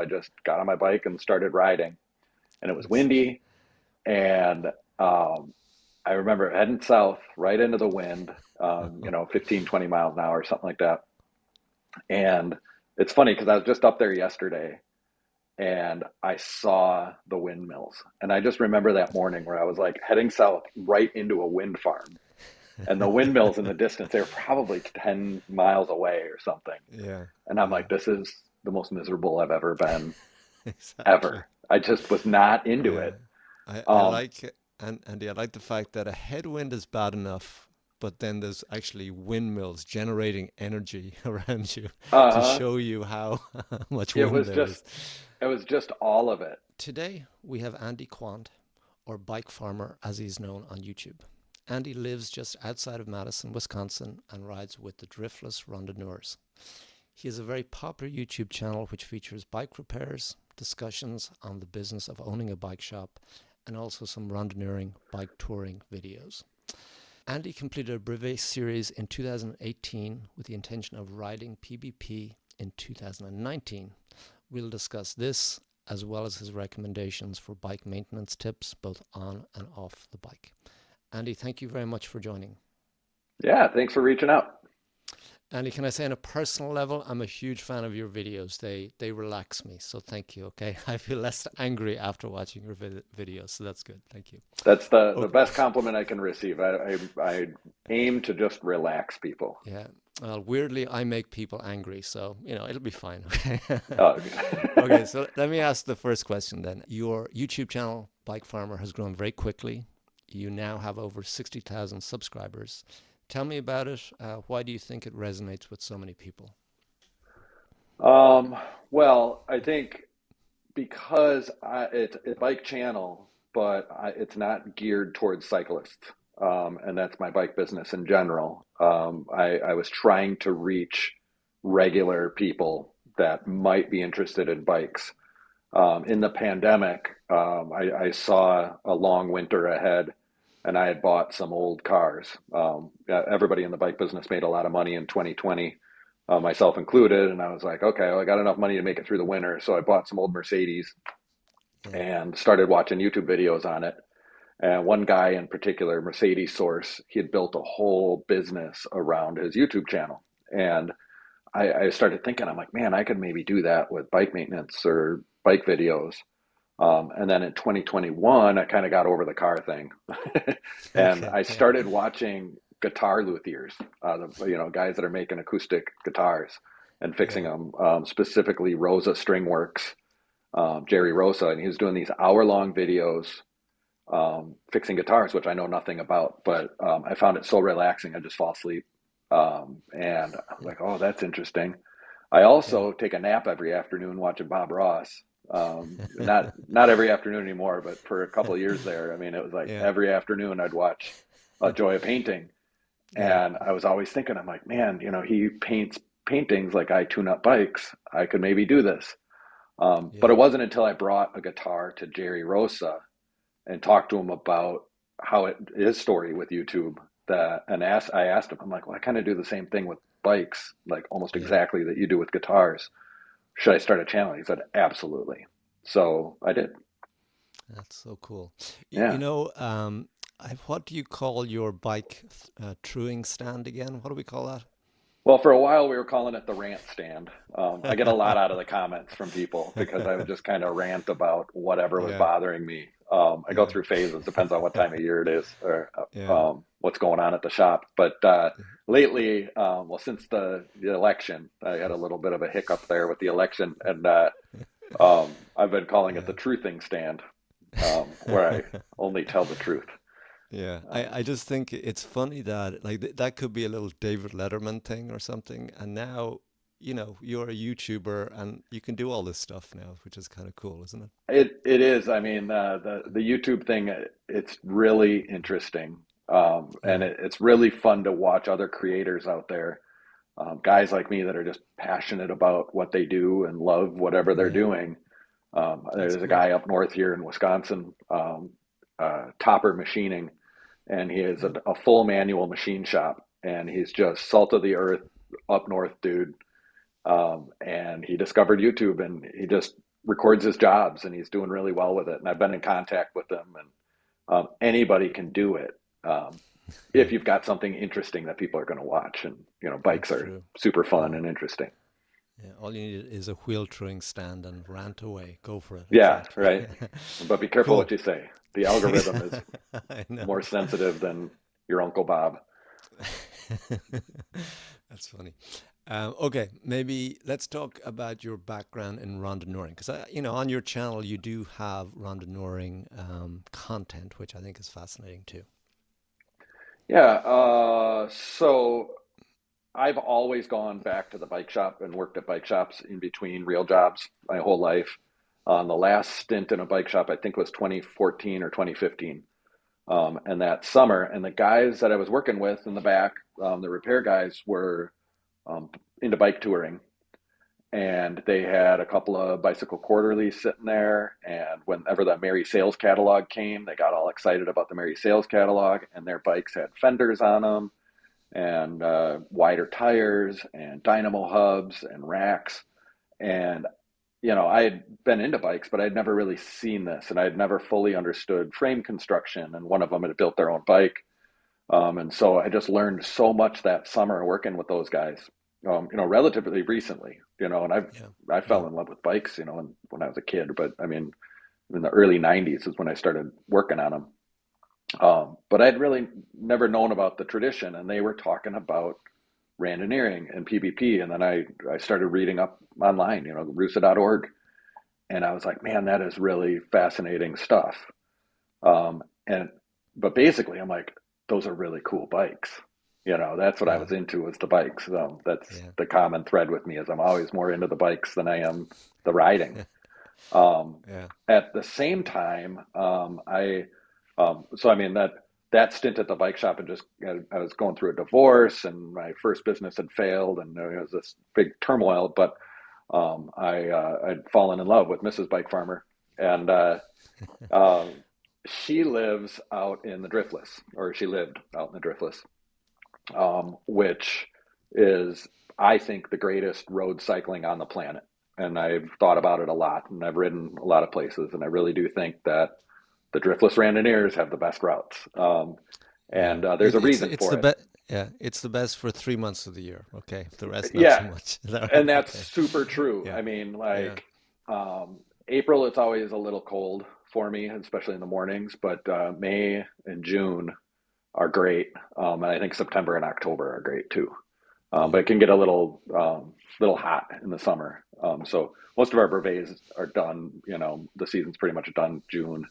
I just got on my bike and started riding, and it was windy. And I remember heading south right into the wind, 15, 20 miles an hour, something like that. And it's funny because I was just up there yesterday and I saw the windmills. And I just remember that morning where I was like heading south right into a wind farm. And the windmills in the distance, they were probably 10 miles away or something. Yeah, And I'm yeah, like, this is the most miserable I've ever been, exactly. ever. I just was not into Yeah, it. I Um, like it, and Andy, I like the fact that a headwind is bad enough, but then there's actually windmills generating energy around you to uh, show you how much it wind was there is. just, it was just all of it. Today we have Andy Quandt, or BikeFarmer as he's known on YouTube. Andy lives just outside of Madison, Wisconsin, and rides with the driftless Randonneurs. He has a very popular YouTube channel which features bike repairs, discussions on the business of owning a bike shop, and also some randonneuring bike touring videos. Andy completed a brevet series in 2018 with the intention of riding PBP in 2019. We'll discuss this as well as his recommendations for bike maintenance tips both on and off the bike. Andy, thank you very much for joining. Yeah, thanks for reaching out. Andy, can I say on a personal level, I'm a huge fan of your videos. They relax me, so thank you. Okay, I feel less angry after watching your videos, so that's good. Thank you. That's the Okay, best compliment I can receive. I aim to just relax people. yeah. Well, weirdly, I make people angry, so it'll be fine. Okay. Uh, Okay, so let me ask the first question then. Your YouTube channel, Bike Farmer, has grown very quickly. You now have over 60,000 subscribers. Tell me about it. Why do you think it resonates with so many people? um, well, I think because it's a bike channel, but it's not geared towards cyclists, and that's my bike business in general. I was trying to reach regular people that might be interested in bikes. In the pandemic, I saw a long winter ahead, and I had bought some old cars. Everybody in the bike business made a lot of money in 2020, myself included, and I was like, okay, well, I got enough money to make it through the winter, so I bought some old Mercedes Yeah, and started watching YouTube videos on it. And one guy in particular, Mercedes Source, he had built a whole business around his YouTube channel. And I started thinking, I'm like, man, I could maybe do that with bike maintenance or bike videos. And then in 2021, I kind of got over the car thing, and okay, I yeah, started watching guitar luthiers, guys that are making acoustic guitars and fixing yeah, them, specifically Rosa String Works, Jerry Rosa, and he was doing these hour-long videos fixing guitars, which I know nothing about, but I found it so relaxing. I just fall asleep, and I was yeah, like, oh, that's interesting. I yeah, also take a nap every afternoon watching Bob Ross. Not every afternoon anymore, but for a couple of years there, I mean, it was like yeah, every afternoon I'd watch A Joy of Painting, yeah, and I was always thinking, I'm like, man, he paints paintings like I tune up bikes. I could maybe do this. But yeah, it wasn't until I brought a guitar to Jerry Rosa and talked to him about his story with YouTube I asked him, I'm like, well, I kind of do the same thing with bikes, like almost yeah. exactly that you do with guitars. Should I start a channel? He said, absolutely. So I did. That's so cool. You, Yeah. you know, what do you call your bike truing stand again? What do we call Well, for a while we were calling it the rant stand. I get a lot that? out of the comments from people because I would just kind of rant about whatever was Yeah, bothering me. I go yeah, through phases, depends on what time of year it is or yeah, what's going on at the shop. But lately, well, since the election, I had a little bit of a hiccup there with the election, and I've been calling it the yeah. truthing stand, where I only tell the truth. Yeah, Um, I just think it's funny that like that could be a little David Letterman thing or something, and now you're a YouTuber and you can do all this stuff now, which is kind of cool, isn't it? it is. I mean, the YouTube thing, it's really interesting, and Yeah, it's really fun to watch other creators out there, guys like me that are just passionate about what they do and love whatever they're yeah, doing. that's There's a cool. guy up north here in Wisconsin, Topper Machining, and he has Yeah, a full manual machine shop, and he's just salt of the earth up north dude. And he discovered YouTube, and he just records his jobs, and he's doing really well with it. And I've been in contact with him, and anybody can do it. If Yeah, you've got something interesting that people are going to watch. And, bikes that's are true. super fun Yeah. and interesting. Yeah, all you need is a wheel throwing stand and rant away. Go for it. Yeah, Exactly. right. But be careful what Cool. you say. The algorithm is I know. more sensitive than your Uncle Bob. That's funny. Okay, maybe let's talk about your background in randonneuring, because on your channel you do have randonneuring content, which I think is fascinating too. Yeah. So I've always gone back to the bike shop and worked at bike shops in between real jobs my whole life. The last stint in a bike shop, I think, was 2014 or 2015. And that summer, and the guys that I was working with in the back, the repair guys, were um, into bike touring, and they had a couple of bicycle quarterlies sitting there. And whenever the Mary Sales catalog came, they got all excited about the Mary Sales catalog, and their bikes had fenders on them and wider tires and dynamo hubs and racks. And I had been into bikes, but I'd never really seen this, and I'd never fully understood frame construction. And one of them had built their own bike, and so I just learned so much that summer working with those guys. Relatively recently, and Yeah, I yeah, fell in love with bikes, when I was a kid. But I mean, in the early '90s is when I started working on them. But I'd really never known about the tradition, and they were talking about Randonneuring and PBP, and then I started reading up online, rusa.org, and I was like, man, that is really fascinating stuff. And but basically, I'm like, those are really cool bikes. That's what I yeah, was into, was the bikes. That's yeah, the common thread with me, is I'm always more into the bikes than I am the riding. Um, yeah, at the same time, so I mean that stint at the bike shop, and just I was going through a divorce, and my first business had failed, and there was this big turmoil. But I'd fallen in love with Mrs. Bike Farmer, and uh, she lives out in the driftless, or she lived out in the driftless, which is, I think, the greatest road cycling on the planet. And I've thought about it a lot, and I've ridden a lot of places, and I really do think that the driftless Randonneurs have the best routes. yeah. And there's a reason It's for the it. best. Yeah, it's the best for 3 months of the year. Okay, the rest not Yeah, so much. Is that and right? that's Okay. super true. Yeah, I mean, yeah, like, April, it's always a little cold for me, especially in the mornings, but May and June are great. And I think September and October are great too. yeah, But it can get a little hot in the summer. So most of our brevets are done. The season's pretty much done June.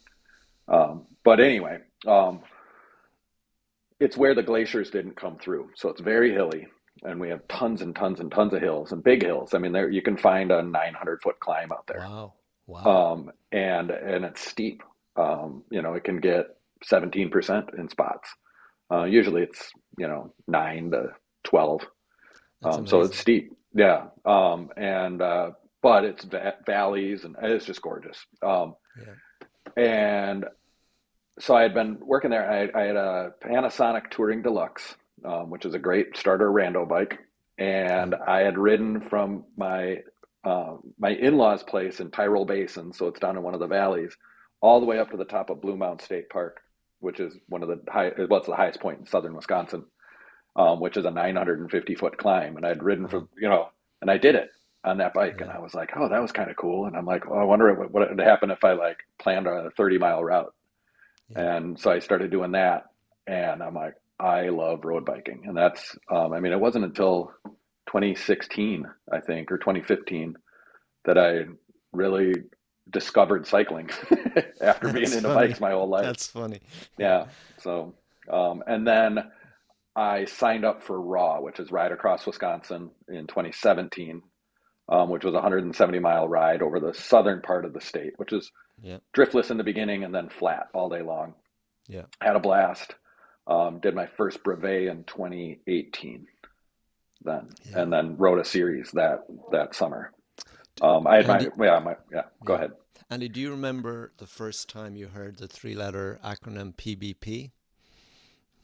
But anyway, it's where the glaciers didn't come through, so it's very hilly, and we have tons and tons and tons of hills, and big hills. I mean, there you can find a 900-foot climb out there, wow, wow. and it's steep. It can get 17% in spots. Usually it's 9 to 12. That's So it's amazing. steep, yeah. And but it's valleys, and it's just gorgeous. Yeah, And so I had been working there. I had a Panasonic Touring Deluxe, which is a great starter rando bike, yeah, and I had ridden from my in-laws' place in Tyrol Basin, so it's down in one of the valleys, all the way up to the top of Blue Mountain State Park, which is one of the it's the highest point in southern Wisconsin, which is a 950-foot climb. And I'd ridden wow. and I did it on that bike, and Yeah, I was like, oh, that was kind of cool. And I'm like, oh, I wonder what would happen if I like planned a 30-mile route. yeah. And so I started doing that, and I'm like, I love road biking. And that's, I mean, it wasn't until 2016, I think, or 2015, that I really discovered cycling after being That's into funny. bikes my whole life. That's funny. Yeah, Yeah. So, and then I signed up for RAW, which is Ride Across Wisconsin, in 2017, which was a 170-mile ride over the southern part of the state, which is yeah, driftless in the beginning and then flat all day long. yeah, Had a blast. Did my first brevet in 2018 then, yeah. and then wrote a series that summer. I had Andy, yeah. Go yeah. ahead. Andy, do you remember the first time you heard the three-letter acronym PBP?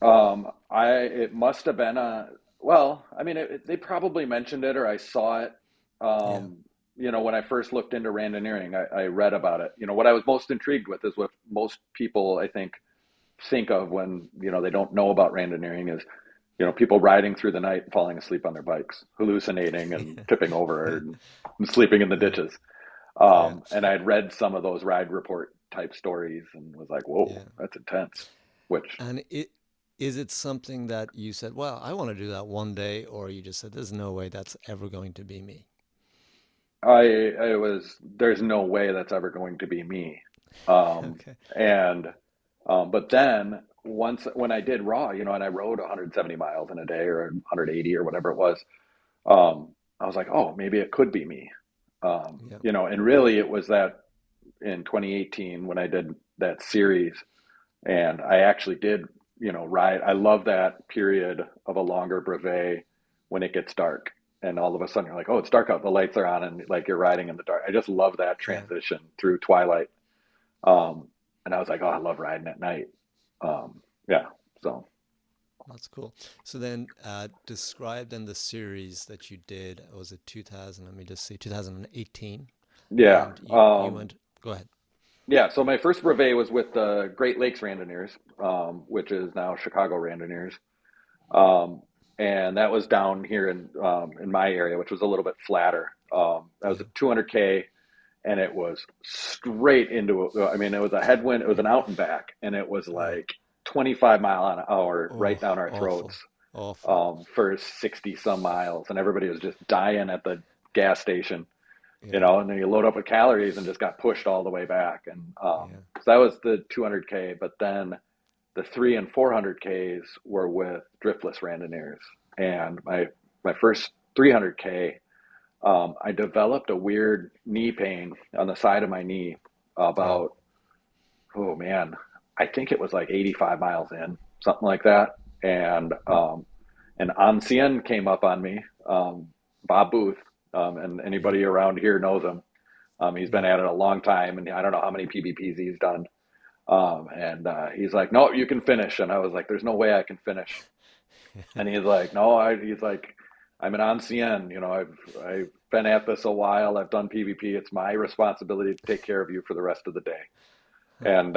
It must have been a well. I mean, they probably mentioned it, or I saw it. Yeah, Um, when I first looked into Randonneuring, I read about it. What I was most intrigued with is what most people, I think of when, they don't know about Randonneuring is, people riding through the night and falling asleep on their bikes, hallucinating and tipping over and sleeping in the Yeah, ditches. yeah, And I'd read some of those ride report type stories and was like, whoa, yeah. that's intense. Which And is it something that you said, well, I want to do that one day, or you just said, there's no way that's ever going to be me? there's no way that's ever going to be me. Um, Okay. and, but then once when I did raw, and I rode 170 miles in a day or 180 or whatever it was, I was like, oh, maybe it could be me. Yeah. And really it was that in 2018 when I did that series and I actually did, ride. I love that period of a longer brevet when it gets dark and all of a sudden you're like, oh, it's dark out, the lights are on, and like you're riding in the dark. I just love that Yeah. transition through twilight. Um, and I was like, oh, I love riding at night. Yeah. So That's cool. So then, describe then the series that you did. Was it 2000? Let me just see, 2018, yeah. and you went. Go ahead. Yeah. So my first brevet was with the Great Lakes Randonneurs, which is now Chicago Randonneurs. Um, and that was down here in my area, which was a little bit flatter. That was Yeah. a 200K, and it was straight into. I mean, it was a headwind. It was an out and back, and it was Oh, like 25 mile an hour right oh, down our throats awful, awful. for 60 some miles, and everybody was just dying at the gas station. Yeah, And then you load up with calories and just got pushed all the way back. And yeah, so that was the 200K. But then the 300 and 400Ks were with driftless randonneurs. And my first 300K, I developed a weird knee pain on the side of my knee yeah, about, oh man, I think it was like 85 miles in, something like that. And Ancien came up on me, Bob Booth, and yeah, anybody around here knows him. He's been yeah. at it a long time, and I don't know how many PBPs he's done. And he's like, "No, you can finish." And I was like, "There's no way I can finish." And he's like, "No, he's like, I'm an ancien. I've been at this a while. I've done PvP. It's my responsibility to take care of you for the rest of the day." And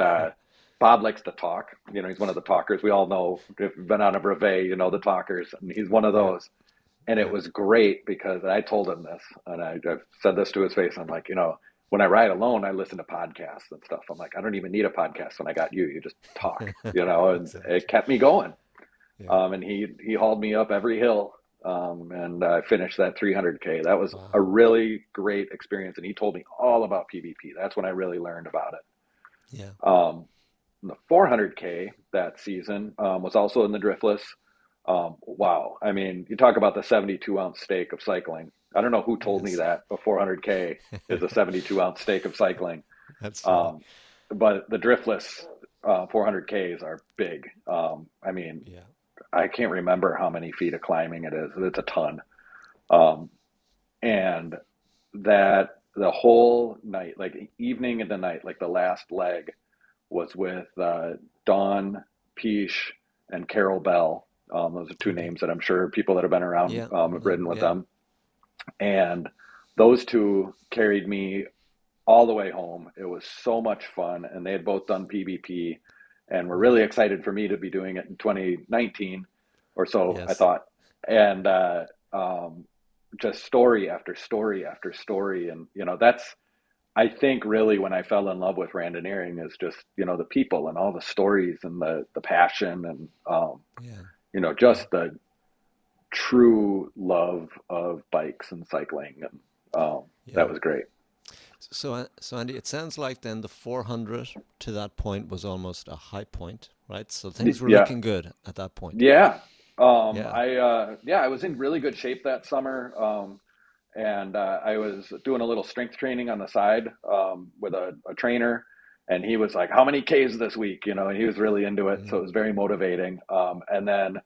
Bob likes to talk. He's one of the talkers. We all know if you've been on a brevet, the talkers, and he's one of Yeah, those. And it yeah, was great because I told him this, and I've said this to his face. I'm like, when I ride alone, I listen to podcasts and stuff. I'm like, I don't even need a podcast when I got you. You just talk, and it exactly. kept me going. Yeah. And he hauled me up every hill, and I finished that 300K. That was a Wow. really great experience, and he told me all about PvP. That's when I really learned about it. Yeah. The 400K that season was also in the driftless. Wow. I mean, you talk about the 72-ounce steak of cycling. I don't know who told me Yes. that a 400K is a 72-ounce steak of cycling. That's funny. Um, but the driftless 400Ks are big. I mean, Yeah. I can't remember how many feet of climbing it is. It's a ton. Um, and that the whole night, like evening and the night, like the last leg was with Dawn Peache and Carol Bell. Those are two Okay. names that I'm sure people that have been around Yeah. have No. ridden with Yeah. them. And those two carried me all the way home. It was so much fun. And they had both done PBP and were Yeah. really excited for me to be doing it in 2019 or so, I Yes. thought. And just story after story after story. And, that's, I think really when I fell in love with Randonneuring is just, the people and all the stories and the passion and, Yeah. Yeah. just the true love of bikes and cycling. And that Yeah. was great. So Andy, it sounds like then the 400 to that point was almost a high point, right? So things were Yeah. looking good at that point. Yeah. Yeah. I was in really good shape that summer. And I was doing a little strength training on the side with a trainer, and he was like, "How many Ks this week?" And he was really into it, so Mm. it was very motivating. And then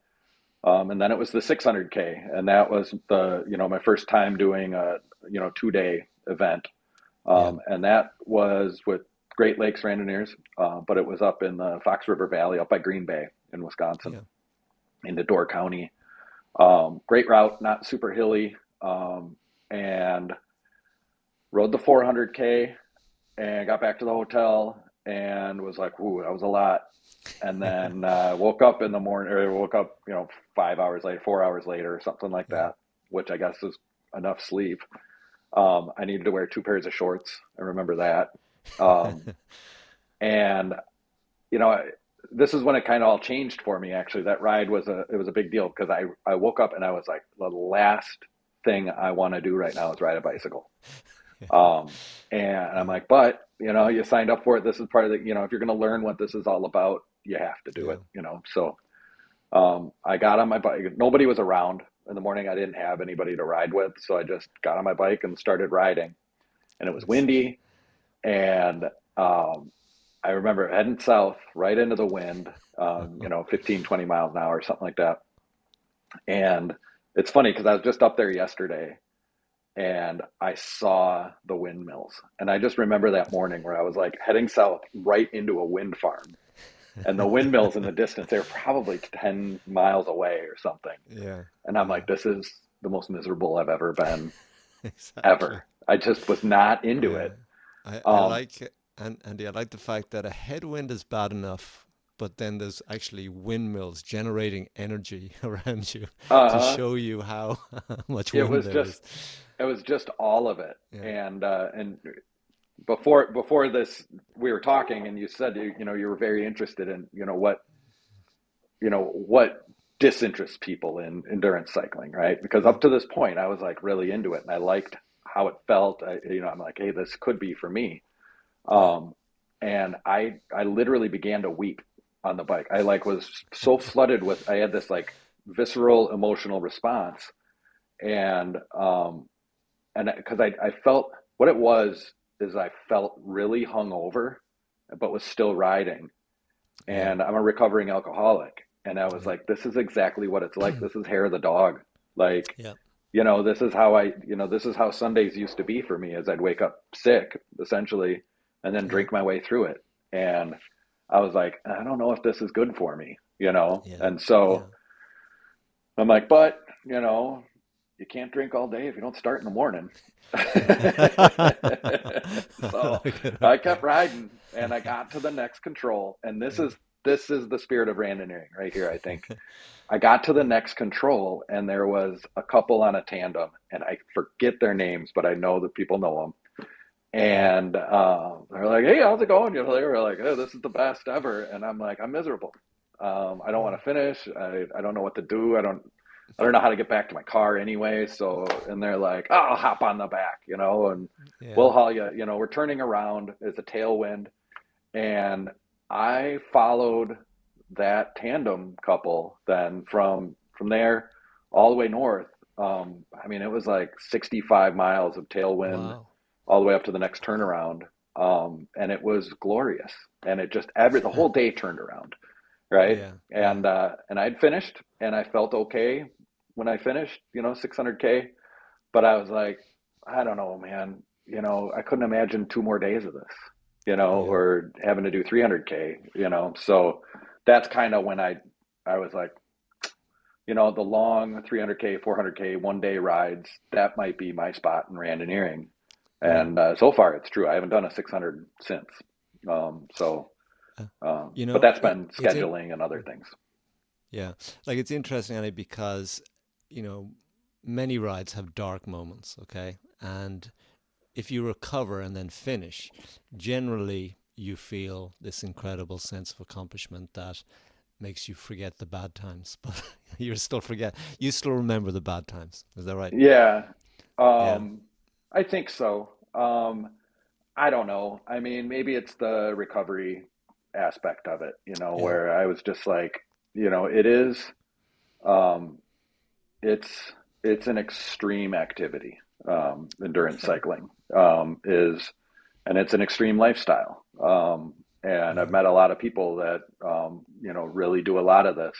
it was the 600K, and that was my first time doing a 2 day event, Yeah. and that was with Great Lakes Randonneurs, but it was up in the Fox River Valley, up by Green Bay in Wisconsin, Yeah. into Door County. Great route, not super hilly, and rode the 400K and got back to the hotel and was like, "Ooh, that was a lot." And then woke up in the morning, or woke up, 5 hours later, 4 hours later, or something like Yeah. that, which I guess is enough sleep. I needed to wear two pairs of shorts. I remember that. Um, and you know, this is when it kind of all changed for me. Actually, that ride was a big deal because I woke up and I was like, the last thing I want to do right now is ride a bicycle. Um, and I'm Yeah. like, but you signed up for it. This is part of the, if you're going to learn what this is all about, you have to do Yeah. it. So I got on my bike. Nobody was around in the morning. I didn't have anybody to ride with, so I just got on my bike and started riding. And it was It's, windy, and um, I remember heading south right into the wind, 15, 20 miles an hour, something like that. And it's funny because I was just up there yesterday and I saw the windmills. And I just remember that morning where I was like heading south right into a wind farm. And the windmills in the distance, they were probably 10 miles away or something. yeah. And I'm Yeah. like, this is the most miserable I've ever been, Exactly. ever. I just was not into Yeah. it. I Um, like it, and Andy, I like the fact that a headwind is bad enough, but then there's actually windmills generating energy around you to uh, show you how much it wind was there is. just, it was just all of it. Yeah. And before this, we were talking, and you said you were very interested in what disinterests people in endurance cycling, right? Because Yeah. up to this point, I was like really into it, and I liked how it felt. I'm like, hey, this could be for me. Yeah. Um, and I literally began to weep on the bike. I like was so flooded with. I had this like visceral emotional response, and because I felt what it was is I felt really hungover, but was still riding. Yeah. And I'm a recovering alcoholic. And I was Yeah. like, this is exactly what it's like. This is hair of the dog. Like, Yeah. this is how Sundays used to be for me, as I'd wake up sick, essentially, and then Yeah. drink my way through it. And I was like, I don't know if this is good for me. Yeah. And so Yeah. I'm like, but, you can't drink all day if you don't start in the morning. So I kept riding and I got to the next control. And Yeah. this is the spirit of Randonneuring right here, I think. I got to the next control and there was a couple on a tandem and I forget their names, but I know that people know them. Yeah. And they're like, hey, how's it going? They were like, oh, this is the best ever. And I'm like, I'm miserable. I don't want to finish. I don't know what to do. I don't know how to get back to my car anyway. So, and they're like, oh, I'll hop on the back, and Yeah. we'll haul you. We're turning around. It's a tailwind. And I followed that tandem couple then from there all the way north. I mean, it was like 65 miles of tailwind Wow. all the way up to the next turnaround. And it was glorious. And it just the whole day turned around, right? Yeah. Yeah. And I'd finished and I felt okay when I finished, 600K, but I was like, I don't know, man, I couldn't imagine 2 more days of this, Yeah. or having to do 300K. So that's kind of when I was like, the long 300K, 400K, 1 day rides, that might be my spot in Randonneuring. Yeah. And so far it's true. I haven't done a 600 since. So, Uh, but that's been it's in. scheduling and other things. Yeah. Like it's interesting, Annie, because, you know, many rides have dark moments, okay? And if you recover and then finish, generally you feel this incredible sense of accomplishment that makes you forget the bad times. But you still remember the bad times. Is that right? Yeah, Yeah. um, I think so. I don't know. I mean, maybe it's the recovery aspect of it, Yeah. where I was just like, it is, um, it's, it's an extreme activity. Endurance Yeah. cycling, and it's an extreme lifestyle. And I've Yeah. met a lot of people that, really do a lot of this,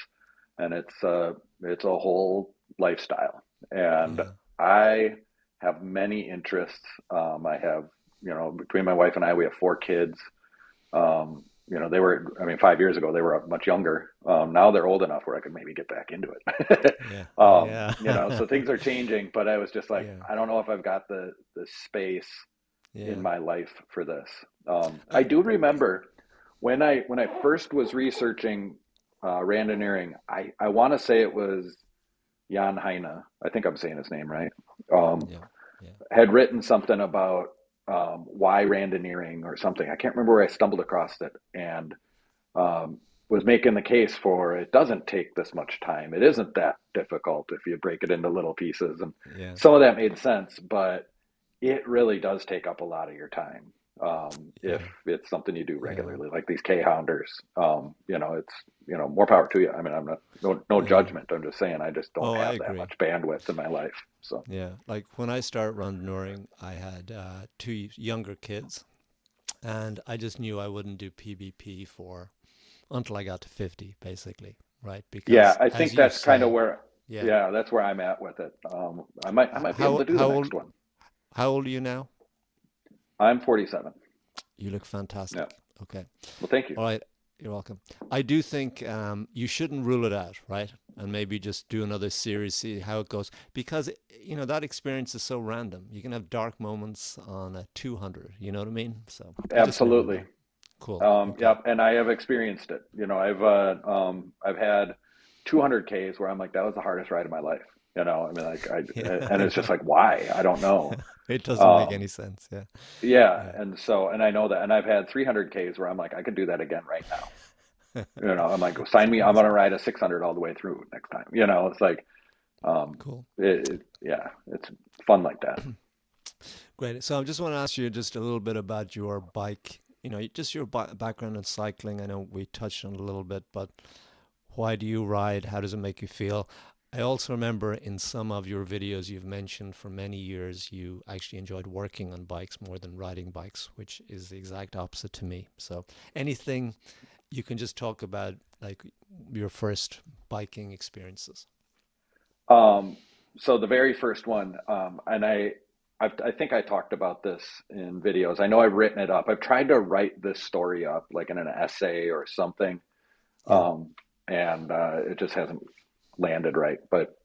and it's a whole lifestyle. And Yeah. I have many interests. I have, between my wife and I, we have 4 kids. They were, I mean, 5 years ago, they were much younger. Now they're old enough where I could maybe get back into it. Yeah. Yeah. So things are changing, but I was just like, Yeah. I don't know if I've got the space, in Yeah. my life for this. I do remember when I first was researching Randonneuring, I want to say it was Jan Heine. I think I'm saying his name right. Um, Yeah. Yeah. had written something about why Randonneuring or something. I can't remember where I stumbled across it, and um, was making the case for it doesn't take this much time. It isn't that difficult if you break it into little pieces, and Yeah. some of that made sense, but it really does take up a lot of your time if Yeah. it's something you do Yeah. regularly, like these K-hounders. It's more power to you. I mean, I'm not no Yeah. judgment. I'm just saying I just don't Oh, I have that agree. much bandwidth in my life. So Yeah. Like when I started randonneuring, I had two younger kids, and I just knew I wouldn't do PBP for until I got to 50, basically, right? yeah, Because I as think you that's kind of say, where yeah. yeah, that's where I'm at with it. I might be able How to do the old next one. how old are you now? I'm 47. You look Yeah. fantastic. Okay. Well, thank you. All right. You're welcome. I do think you shouldn't rule it out, right? And maybe just do another series, see how it goes. Because, that experience is so random. You can have dark moments on a 200, you know what I mean? So you just never Absolutely. know. Cool. Okay. Yep, and I have experienced it. I've had 200 Ks where I'm like, that was the hardest ride of my life. I mean, like Yeah, and I it's just know. like, why? I don't know. It doesn't make Um, any sense. Yeah. yeah, Yeah. and I know that, and I've had 300 Ks where I'm like, I could do that again right now. I'm like, It's sign me. I'm crazy. gonna ride a 600 all the way through next time. It's like, Cool. yeah, it's fun like that. Great. So I just want to ask you just a little bit about your bike, just your background in cycling. I know we touched on it a little bit, but why do you ride? How does it make you feel? I also remember in some of your videos you've mentioned for many years you actually enjoyed working on bikes more than riding bikes, which is the exact opposite to me. So anything you can just talk about, like your first biking experiences. Um, so the very first one, and I think I talked about this in videos. I know I've written it up. I've tried to write this story up, like in an essay or something, Yeah. and it just hasn't landed right. But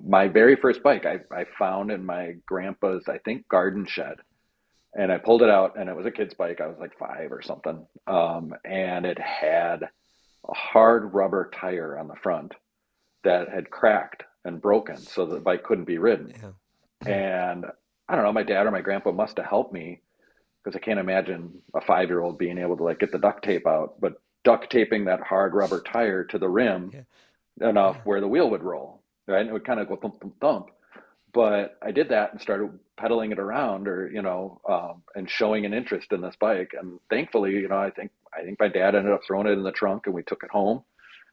my very first bike, I found in my grandpa's, I think, garden shed, and I pulled it out, and it was a kid's bike. I was like 5 or something, and it had a hard rubber tire on the front that had cracked and broken so the bike couldn't be ridden. Yeah. And I don't know, my dad or my grandpa must have helped me because I can't imagine a 5-year-old being able to like get the duct tape out, but duct taping that hard rubber tire to the rim Yeah. enough Yeah. where the wheel would roll, right? And it would kind of go thump, thump, thump. But I did that and started pedaling it around or, and showing an interest in this bike. And thankfully, I think my dad ended up throwing it in the trunk and we took it home,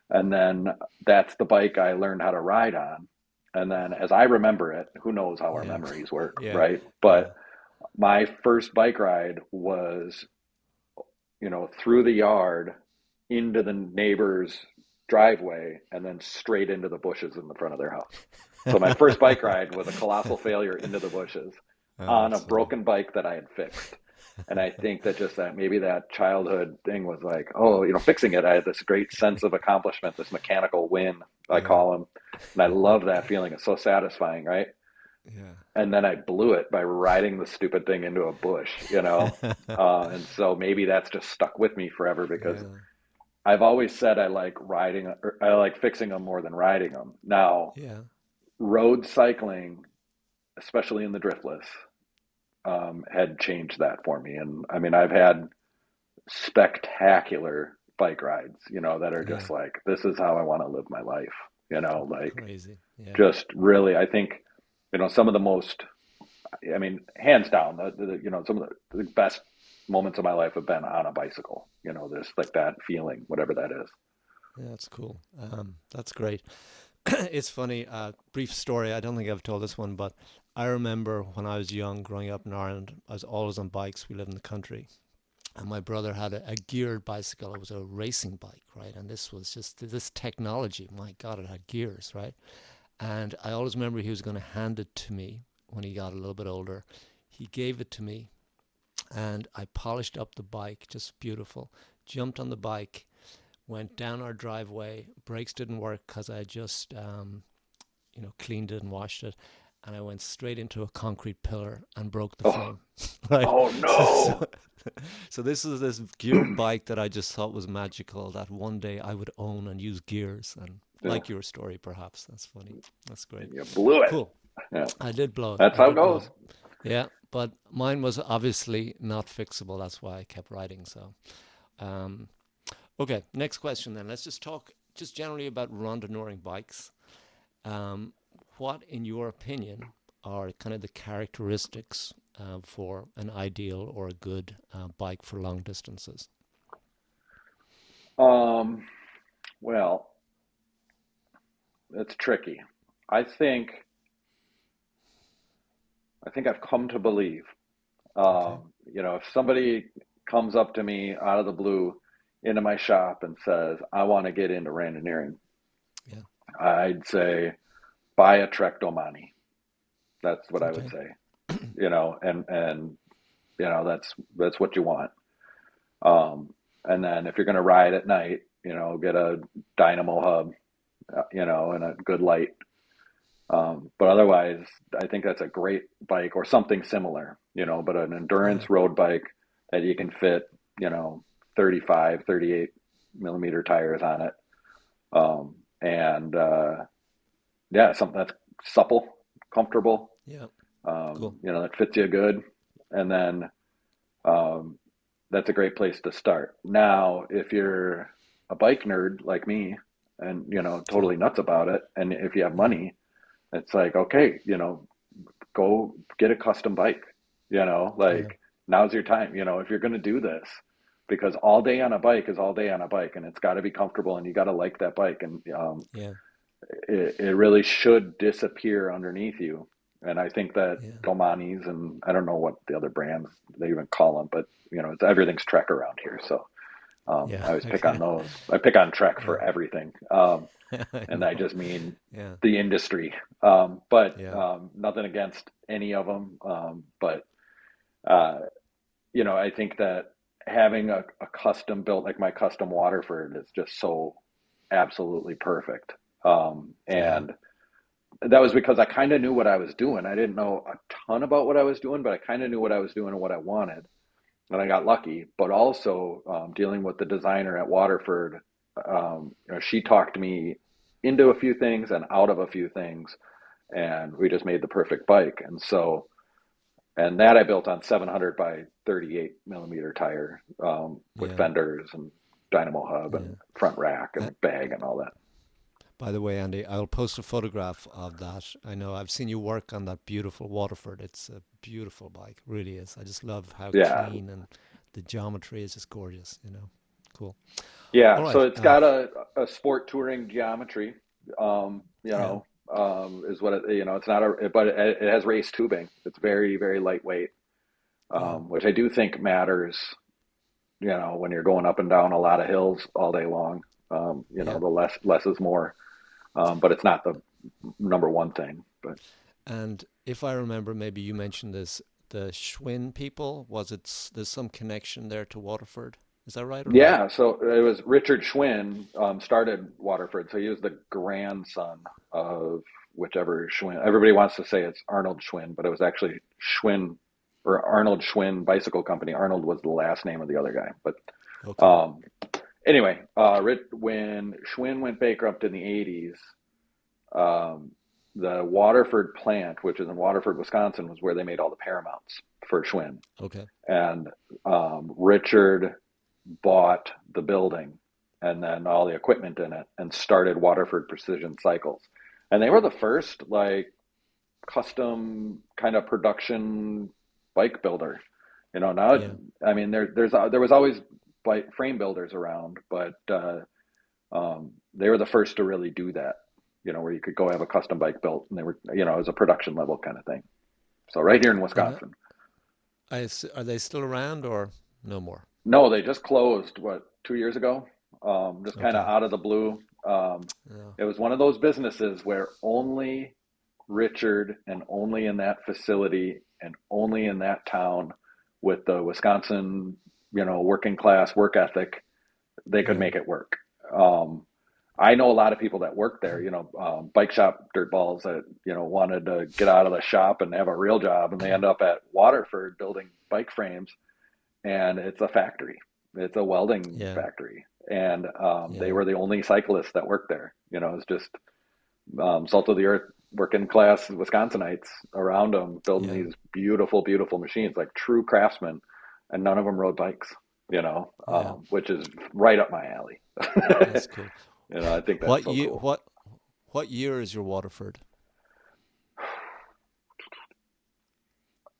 and then that's the bike I learned how to ride on. And then as I remember it, who knows how our Yeah. memories work, Yeah. right? Yeah. But my first bike ride was, through the yard into the neighbor's driveway and then straight into the bushes in the front of their house. So my first bike ride was a colossal failure into the bushes Oh, on a that's funny. broken bike that I had fixed. And I think that just that maybe that childhood thing was like, oh, fixing it. I had this great sense of accomplishment, this mechanical win, I Yeah. call them. And I love that feeling. It's so satisfying, right? Yeah. And then I blew it by riding the stupid thing into a bush. And so maybe that's just stuck with me forever because Yeah. I've always said I like riding, or I like fixing them more than riding them. Now, Yeah. road cycling, especially in the driftless, had changed that for me. And I mean, I've had spectacular bike rides, that are Yeah. just like, this is how I want to live my life, like Crazy. Yeah. just really, I think, some of the most, I mean, hands down, some of the best moments of my life have been on a bicycle, there's like that feeling, whatever that is. Yeah, that's cool. That's great. It's funny. Brief story. I don't think I've told this one, but I remember when I was young, growing up in Ireland, I was always on bikes. We live in the country, and my brother had a geared bicycle. It was a racing bike, right? And this was just this technology. My God, it had gears, right? And I always remember he was going to hand it to me when he got a little bit older. He gave it to me, and I polished up the bike, just beautiful. Jumped on the bike, went down our driveway. Brakes didn't work because I just, cleaned it and washed it. and I went straight into a concrete pillar and broke the Oh, frame. Right. oh So, no. so this is this geared bike that I just thought was magical, that one day I would own and use gears, and Yeah, like your story, perhaps. That's funny. That's great. and you blew it. Cool. Yeah, I did blow it. that's I how it did blow it. goes. Yeah, but mine was obviously not fixable. That's why I kept riding. So, um, okay, next question then. Let's just talk just generally about randonneuring bikes. Um, what, in your opinion, are kind of the characteristics for an ideal or a good bike for long distances? Um, well, it's tricky. I think I've come to believe, Okay. if somebody comes up to me out of the blue into my shop and says, I want to get into Randonneuring, Yeah. I'd say, buy a Trek Domani. That's what I would Okay. say, and that's what you want. And then if you're going to ride at night, get a dynamo hub, and a good light. But otherwise, I think that's a great bike or something similar, but an Yeah. endurance road bike that you can fit, you know, 35, 38 millimeter tires on it. And Yeah, something that's supple, comfortable, Yeah. Cool. that fits you good. And then um, that's a great place to start. Now, if you're a bike nerd like me and, Yeah. totally nuts about it, and if you have Yeah. money, it's like, okay, go get a custom bike, Yeah. like now's your time, if you're going to do this, because all day on a bike is all day on a bike, and it's got to be comfortable, and you got to like that bike. And Yeah. it really should disappear underneath you. And I think that Yeah. Domanis, and I don't know what the other brands they even call them, but everything's Trek around here. So Yeah. I always pick on Okay. those. I pick on Trek Yeah. for everything. I And I know. just mean Yeah. the industry. But Yeah. Nothing against any of them. But uh, I think that having a custom built, like my custom Waterford, is just so absolutely perfect. Yeah. And that was because I kind of knew what I was doing. I didn't know a ton about what I was doing, but I kind of knew what I was doing and what I wanted. And I got lucky. But also dealing with the designer at Waterford, she talked me into a few things and out of a few things, and we just made the perfect bike. And that I built on 700 by 38 millimeter tire, with Yeah. fenders and dynamo hub Yeah. and front rack Uh, and bag and all that. by the way, Andy, I'll post a photograph of that. I know I've seen you work on that beautiful Waterford. It's a beautiful bike, really is. I just love how Yeah, clean, and the geometry is just gorgeous. Cool. All yeah. So right. it's got a sport touring geometry. Yeah. Is what it's not but it has race tubing. It's very, very lightweight, Yeah. which I do think matters. When you're going up and down a lot of hills all day long, Yeah. the less is more. But it's not the number one thing. But And if I remember, maybe you mentioned this, the Schwinn people, there's some connection there to Waterford. Is that right or not? yeah, so it was Richard Schwinn started Waterford. So he was the grandson of whichever Schwinn. Everybody wants to say it's Arnold Schwinn, but it was actually Schwinn or Arnold Schwinn Bicycle Company. Arnold was the last name of the other guy. But Okay. um, anyway, when Schwinn went bankrupt in the 80s, um, the Waterford plant, which is in Waterford, Wisconsin, was where they made all the Paramounts for Schwinn. Okay. And Richard bought the building and then all the equipment in it and started Waterford Precision Cycles. And they were the first like custom kind of production bike builder. Now, Yeah. I mean, there was always bike frame builders around, but they were the first to really do that. Where you could go have a custom bike built, and they were, it was a production level kind of thing. So right here in And Wisconsin. are they still around or no more? No, they just closed, what, 2 years ago? Just kind of Okay. out of the blue. Yeah. It was one of those businesses where only Richard, and only in that facility and only in that town with the Wisconsin, working class work ethic, they could Yeah. make it work. Um, I know a lot of people that work there, bike shop dirtballs that, wanted to get out of the shop and have a real job, and they end up at Waterford building bike frames, and it's a factory. It's a welding Yeah, factory. And they yeah, were the only cyclists that worked there. It's just salt of the earth working class Wisconsinites around them building yeah, these beautiful, beautiful machines, like true craftsmen, and none of them rode bikes, yeah. which is right up my alley. That's cool. I think that's What so year? cool. What year is your Waterford?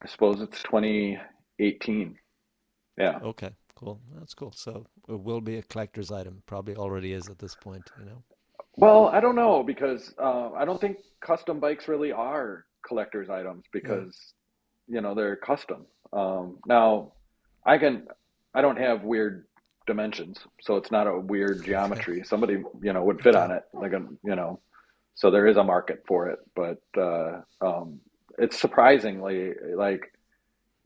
I suppose it's 2018. Yeah. Okay, cool. That's cool. So it will be a collector's item. Probably already is at this point. Well, I don't know because I don't think custom bikes really are collector's items Yeah. because they're custom. Now, I can I don't have weird dimensions, so it's not a weird Okay. geometry. Somebody would fit on Okay. it, like so there is a market for it, but it's surprisingly like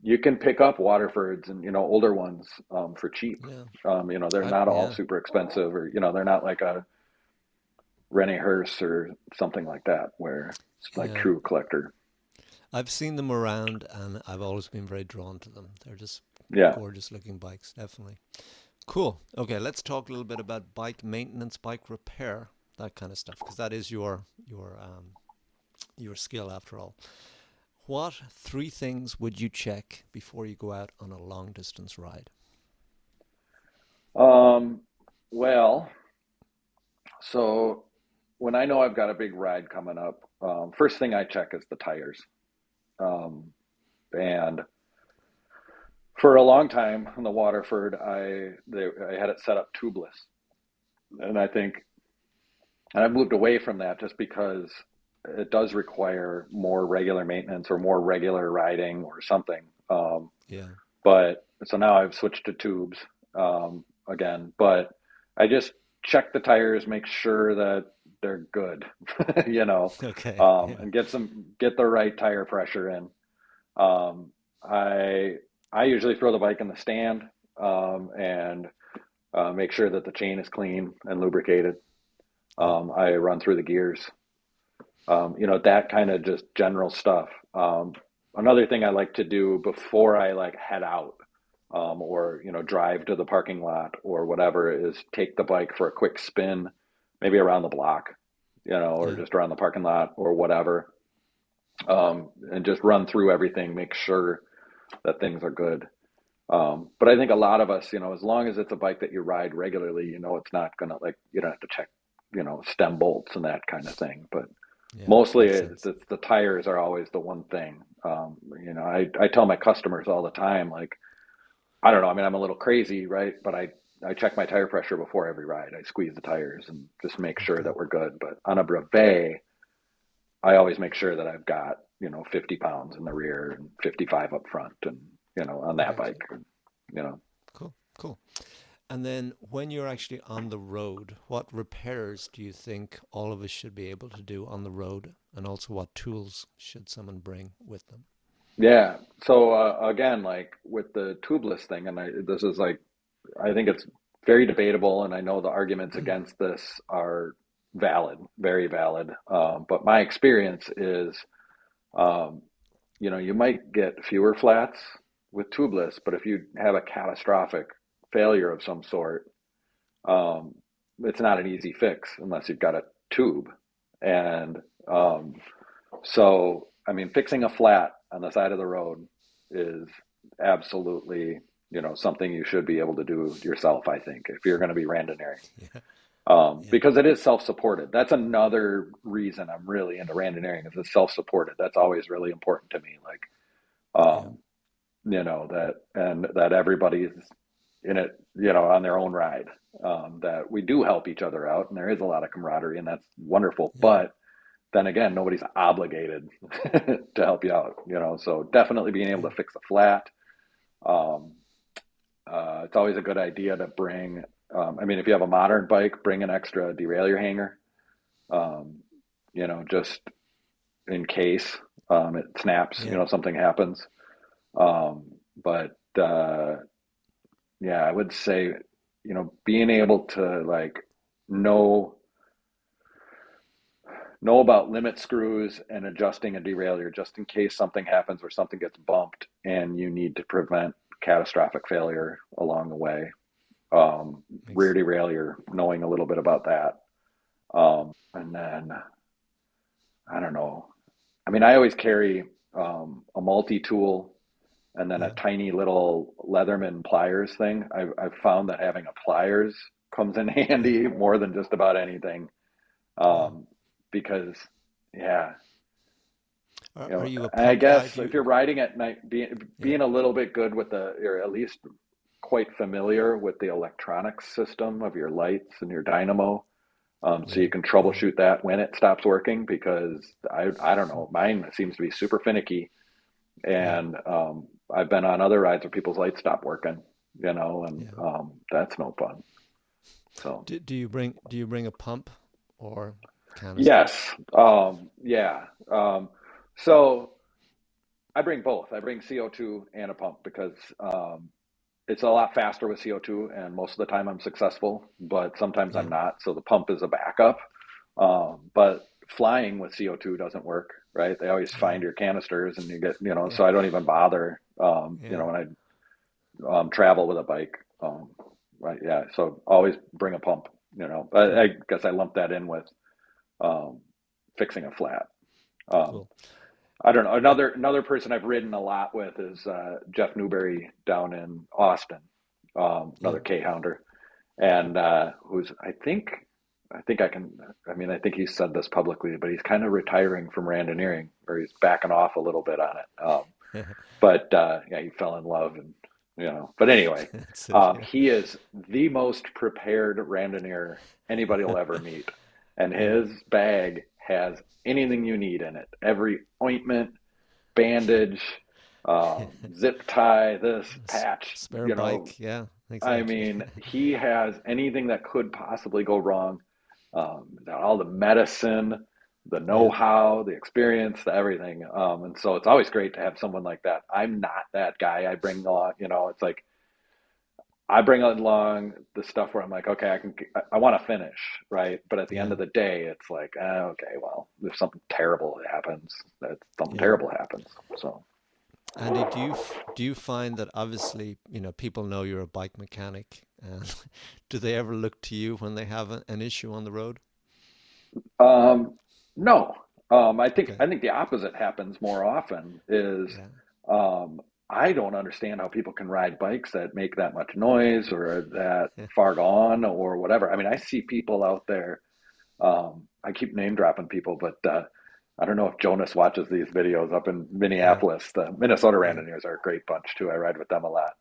you can pick up Waterfords and older ones for cheap. Yeah. They're not all Yeah. super expensive, or they're not like a Rennie Hearse or something like that, where it's like Yeah. true collector. I've seen them around, and I've always been very drawn to them. They're just Yeah. gorgeous looking bikes, definitely. Cool. Okay, let's talk a little bit about bike maintenance, bike repair, that kind of stuff, because that is your skill after all. What three things would you check before you go out on a long distance ride? Um, well, so when I know I've got a big ride coming up, first thing I check is the tires. Um, and for a long time in the Waterford, I had it set up tubeless, and I've moved away from that just because it does require more regular maintenance or more regular riding or something. Yeah. But so now I've switched to tubes again, but I just check the tires, make sure that they're good, you know, Okay. Yeah. and get the right tire pressure in. Um, I I usually throw the bike in the stand and make sure that the chain is clean and lubricated. Yeah. I run through the gears, that kind of just general stuff. Another thing I like to do before I like head out or drive to the parking lot or whatever is take the bike for a quick spin, maybe around the block, or Yeah. just around the parking lot or whatever, and just run through everything, make sure that things are good. But I think a lot of us, as long as it's a bike that you ride regularly, it's not gonna like you don't have to check, stem bolts and that kind of thing. But Yeah. mostly Makes sense. the tires are always the one thing. I tell my customers all the time, like, I don't know, I mean, I'm a little crazy, right? But I check my tire pressure before every ride. I squeeze the tires and just make sure Okay. that we're good. But on a brevet, I always make sure that I've got, 50 pounds in the rear and 55 up front and, on that Great. bike, you know. Cool. Cool. And then when you're actually on the road, what repairs do you think all of us should be able to do on the road? And also, what tools should someone bring with them? Yeah. So again, like with the tubeless thing, and this is like I think it's very debatable, and I know the arguments against this are valid, very valid. But my experience is, um, you might get fewer flats with tubeless, but if you have a catastrophic failure of some sort, um, it's not an easy fix unless you've got a tube. And so, I mean, fixing a flat on the side of the road is absolutely, something you should be able to do yourself, I think, if you're going to be randonneuring. Yeah. Yeah. Because it is self-supported. That's another reason I'm really into randonneuring is it's self-supported. That's always really important to me. Like, Yeah. um, that everybody's in it, on their own ride. That we do help each other out, and there is a lot of camaraderie, and that's wonderful. Yeah. But then again, nobody's obligated to help you out, So definitely being able Yeah. to fix a flat. Um, it's always a good idea to bring. I mean, if you have a modern bike, bring an extra derailleur hanger. Um, just in case it snaps, Yeah. something happens. But yeah, I would say, being able to like know. know about limit screws and adjusting a derailleur just in case something happens or something gets bumped and you need to prevent catastrophic failure along the way. Rear Makes derailleur, knowing a little bit about that. And then, I don't know. I mean, I always carry a multi-tool and then a yeah, tiny little Leatherman pliers thing. I've found that having a pliers comes in yeah, handy more than just about anything. yeah. Um, because, yeah, Are you a I pump guy? guess Do if you? you're riding at night, Yeah, being a little bit good with or at least quite familiar with the electronics system of your lights and your dynamo, so you yeah, can yeah, troubleshoot that when it stops working. Because I don't know, mine seems to be super finicky, yeah, and I've been on other rides where people's lights stop working, and yeah. that's no fun. So Do you bring a pump or canister? yes, yeah. So I bring both. I bring CO2 and a pump because it's a lot faster with CO2, and most of the time I'm successful, but sometimes I'm Yeah, not. So the pump is a backup. But flying with CO2 doesn't work, right? They always yeah, find your canisters and you get, yeah, so I don't even bother, yeah. when I travel with a bike. Right. Yeah. So always bring a pump, I Cool, guess I lump that in with um, fixing a flat. Um, cool. I don't know. Uh, Another person I've ridden a lot with is Jeff Newberry down in Austin, yeah, another K Hounder, and who's I think I can. I mean, I think he's said this publicly, but he's kind of retiring from Randonneuring, or he's backing off a little bit on it. But yeah, he fell in love, and But anyway, that's it. Yeah, he is the most prepared randonneur anybody will ever meet, and yeah. his bag has anything you need in it. Every ointment, bandage, zip tie, this patch. Spare bike. Yeah, I exactly. mean, he has anything that could possibly go wrong. All the medicine, the Yeah, know-how, the experience, the everything. And so it's always great to have someone like that. I'm not that guy. I bring along, it's like I bring along the stuff where I'm like, okay, I want to finish, right? But at the end yeah, of the day, it's like, okay, well, if something terrible happens, that something yeah. terrible happens. So, Andy, do you find that obviously, people know you're a bike mechanic, and do they ever look to you when they have an issue on the road? um, no, Okay. I think the opposite happens more often. Is Yeah. um, I don't understand how people can ride bikes that make that much noise or are that far gone or whatever. I mean, I see people out there. I keep name dropping people, but I don't know if Jonas watches these videos up in Yeah. Minneapolis. The Minnesota Yeah. Randonneurs are a great bunch too. I ride with them a lot.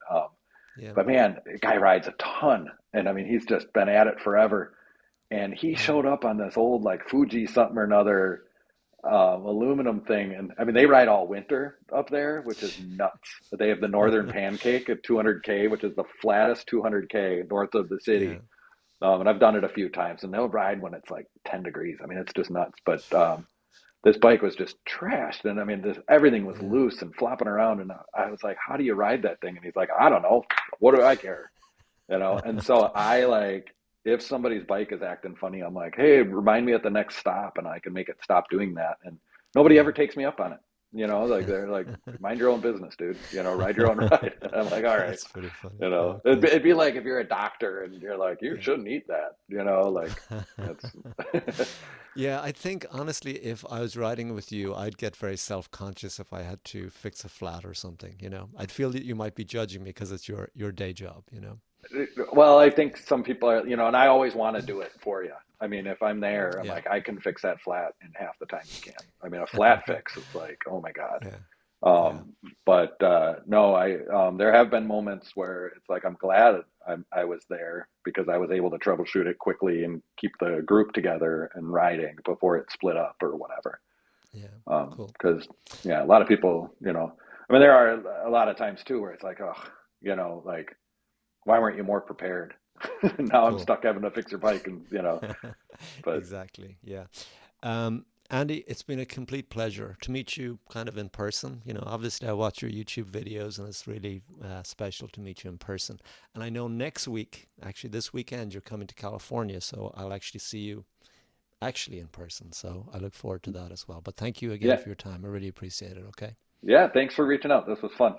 Yeah. But man, the guy rides a ton, and I mean, he's just been at it forever. And he Yeah. showed up on this old like Fuji something or another aluminum thing, and I mean, they ride all winter up there, which is nuts. They have the Northern Pancake at 200K, which is the flattest 200K north of the Yeah. city. And I've done it a few times, and they'll ride when it's like 10 degrees. I mean, it's just nuts. But this bike was just trashed, and I mean, everything was Yeah. loose and flopping around. And I was like, "How do you ride that thing?" And he's like, "I don't know. What do I care?" And so I like, if somebody's bike is acting funny, I'm like, "Hey, remind me at the next stop," and I can make it stop doing that. And nobody Yeah. ever takes me up on it. Like they're like, "Mind your own business, dude. Ride your own ride." And I'm like, "All right." That's pretty funny. Oh, It'd be, cool. it'd be like if you're a doctor and you're like, "You Yeah. shouldn't eat that," like that's Yeah, I think honestly, if I was riding with you, I'd get very self-conscious if I had to fix a flat or something. I'd feel that you might be judging me because it's your day job. well, I think some people are, and I always want to do it for you. I mean, if I'm there, I'm Yeah. like, I can fix that flat in half the time you can. I mean, a flat fix is like, oh my God. Yeah. Yeah. Um, but no, there have been moments where it's like I'm glad I was there because I was able to troubleshoot it quickly and keep the group together and riding before it split up or whatever. Yeah. Cool. Because yeah, a lot of people, I mean, there are a lot of times too where it's like, oh, like why weren't you more prepared? Now I'm Cool. stuck having to fix your bike, and but Exactly. Yeah. Andy, it's been a complete pleasure to meet you kind of in person. Obviously I watch your YouTube videos and it's really special to meet you in person. And I know next week, actually this weekend, you're coming to California. So I'll actually see you actually in person. So I look forward to that as well. But thank you again Yeah. for your time. I really appreciate it. Okay. Yeah. Thanks for reaching out. This was fun.